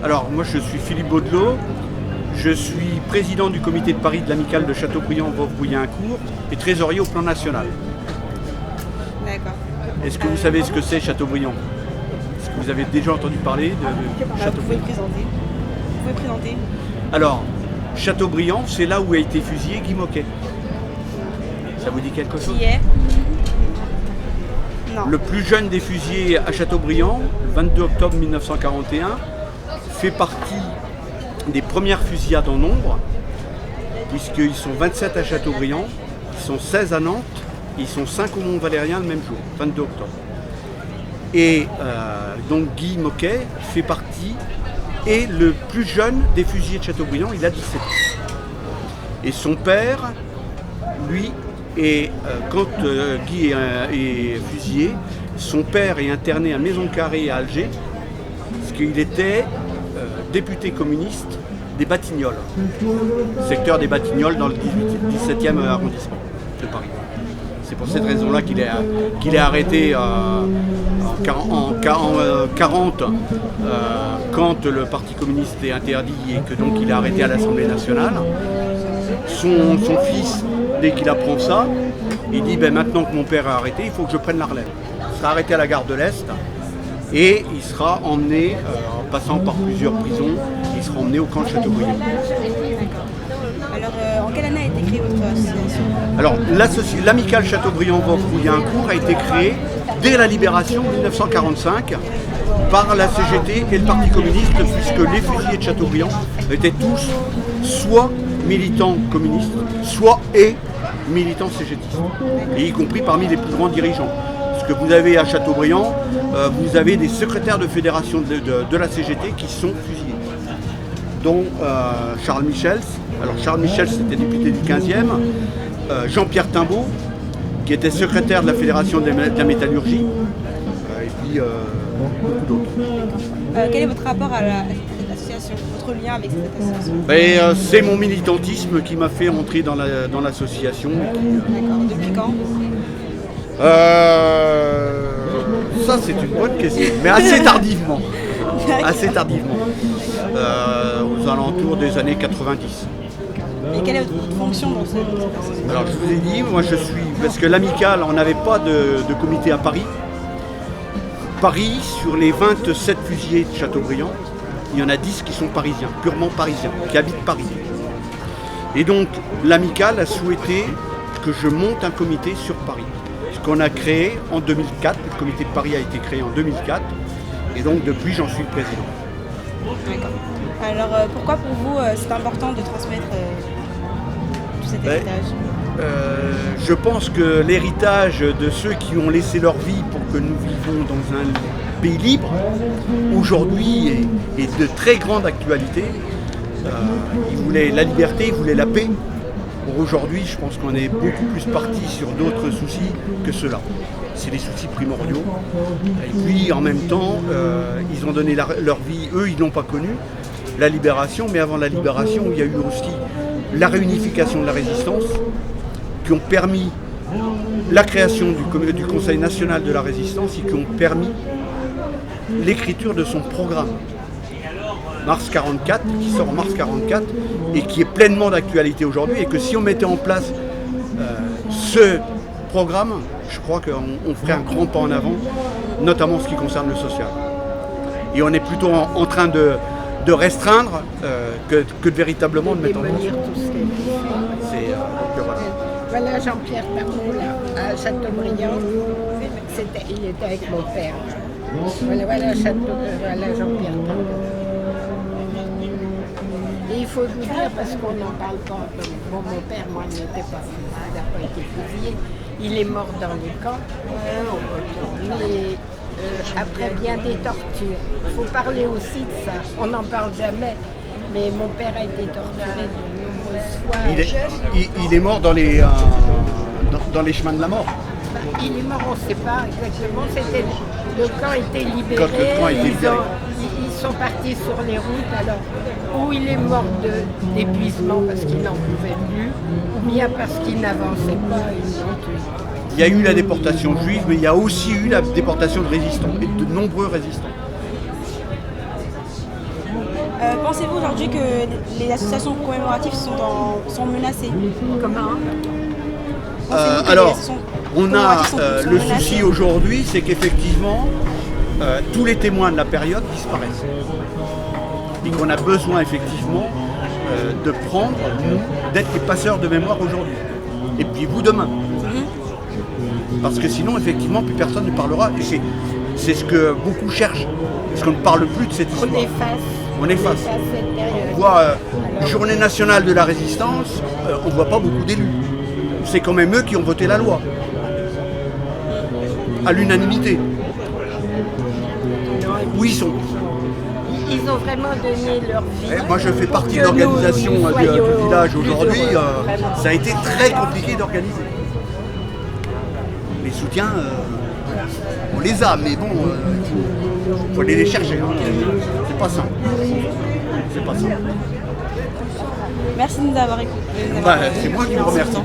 Alors, moi, je suis Philippe Baudelot. Je suis président du comité de Paris de l'Amicale de Châteaubriand-Voves-Bouillincourt et trésorier au plan national. D'accord. Est-ce que vous savez ce que c'est Châteaubriand? Est-ce que vous avez déjà entendu parler de Vous pouvez Châteaubriand? présenter. Alors, Châteaubriand, c'est là où a été fusillé Guy Môquet. Ça vous dit quelque chose? Qui est? Non. Le plus jeune des fusillés à Châteaubriand, le 22 octobre 1941, fait partie des premières fusillades en nombre, puisqu'ils sont 27 à Châteaubriand, ils sont 16 à Nantes, ils sont 5 au Mont-Valérien le même jour, 22 octobre. Et donc Guy Môquet fait partie, et le plus jeune des fusillés de Châteaubriand, il a 17 ans. Et son père, lui, quand Guy est fusillé, son père est interné à Maison Carrée à Alger, parce qu'il était député communiste des Batignolles, secteur des Batignolles dans le 17e arrondissement de Paris. C'est pour cette raison-là qu'il est arrêté en 1940, quand le Parti communiste est interdit et que donc il est arrêté à l'Assemblée nationale. Son fils, dès qu'il apprend ça, il dit maintenant que mon père est arrêté, il faut que je prenne la relève. Il sera arrêté à la gare de l'Est et il sera emmené, en passant par plusieurs prisons, il sera emmené au camp de Châteaubriand. Alors, en quelle année a été créée votre association? Alors, l'Amicale Châteaubriand-Voves-Bouillincourt a été créée dès la libération en 1945 par la CGT et le Parti communiste, puisque les fusillés de Châteaubriand étaient tous soit militants communistes, soit militants CGTistes, et y compris parmi les plus grands dirigeants. Ce que vous avez à Châteaubriand, vous avez des secrétaires de fédération de la CGT qui sont fusillés, dont Charles Michels. Alors Charles Michels était député du 15e, Jean-Pierre Timbaud, qui était secrétaire de la Fédération de la métallurgie, et puis beaucoup d'autres. Quel est votre rapport à cette association, votre lien avec cette association? C'est mon militantisme qui m'a fait entrer dans l'association. D'accord. Depuis quand? Ça c'est une bonne question, mais assez tardivement. Assez tardivement. Aux alentours des années 90. Et quelle est votre fonction dans cette association? Alors je vous ai dit, moi je suis, parce que l'Amicale, on n'avait pas de comité à Paris. Paris, sur les 27 fusillés de Châteaubriand, il y en a 10 qui sont parisiens, purement parisiens, qui habitent Paris. Et donc l'Amicale a souhaité que je monte un comité sur Paris. Ce qu'on a créé en 2004, le comité de Paris a été créé en 2004, et donc depuis j'en suis le président. D'accord. Alors pourquoi pour vous c'est important de transmettre tout cet héritage? Je pense que l'héritage de ceux qui ont laissé leur vie pour que nous vivons dans un pays libre, aujourd'hui est de très grande actualité. Ils voulaient la liberté, ils voulaient la paix. Pour aujourd'hui, je pense qu'on est beaucoup plus parti sur d'autres soucis que ceux-là. C'est les soucis primordiaux. Et puis en même temps, ils ont donné leur vie, eux ils n'ont pas connu la libération, mais avant la libération, il y a eu aussi la réunification de la résistance, qui ont permis la création du Conseil national de la résistance et qui ont permis l'écriture de son programme. Mars 44, qui sort en mars 44 et qui est pleinement d'actualité aujourd'hui, et que si on mettait en place ce programme, je crois qu'on ferait un grand pas en avant, notamment en ce qui concerne le social. Et on est plutôt en train de restreindre que de véritablement de mettre en place. Voilà Jean-Pierre Timbaud là, à Châteaubriand. Il était avec mon père. Voilà Jean-Pierre Timbaud. Et il faut vous dire, parce qu'on n'en parle pas, bon, mon père, moi, il n'était pas, il n'a pas été fusillé. Il est mort dans les camps. Mais après bien des tortures. Il faut parler aussi de ça. On n'en parle jamais. Mais mon père a été torturé de nombreuses fois. Il est mort dans les chemins de la mort. Il est mort, on ne sait pas exactement. Le camp était libéré. Quand le camp a été libéré. Ils sont partis sur les routes, alors où il est mort d'épuisement parce qu'il n'en pouvait plus, ou bien parce qu'il n'avançait pas, ils l'ont tué. Il y a eu la déportation juive, mais il y a aussi eu la déportation de résistants, et de nombreux résistants. pensez-vous aujourd'hui que les associations commémoratives sont menacées? Comment? Pensez-vous que Alors, les associations on a commémoratives sont le menacées? souci aujourd'hui, c'est qu'effectivement, tous les témoins de la période disparaissent. Et qu'on a besoin effectivement de prendre, nous, d'être les passeurs de mémoire aujourd'hui. Et puis vous demain. Parce que sinon, effectivement, plus personne ne parlera. Et c'est ce que beaucoup cherchent. Parce qu'on ne parle plus de cette histoire. On efface. Cette période. On voit Journée nationale de la résistance, on ne voit pas beaucoup d'élus. C'est quand même eux qui ont voté la loi. À l'unanimité. Où ils sont? Ils ont vraiment donné leur vie. Moi je fais partie de pour que l'organisation nous du soyons village plus aujourd'hui. heureux, vraiment. Ça a été très compliqué d'organiser. Les soutiens, on les a, mais bon, il faut aller les chercher. Hein. C'est pas simple. C'est pas simple. Merci de nous avoir écoutés. C'est moi qui vous remercie.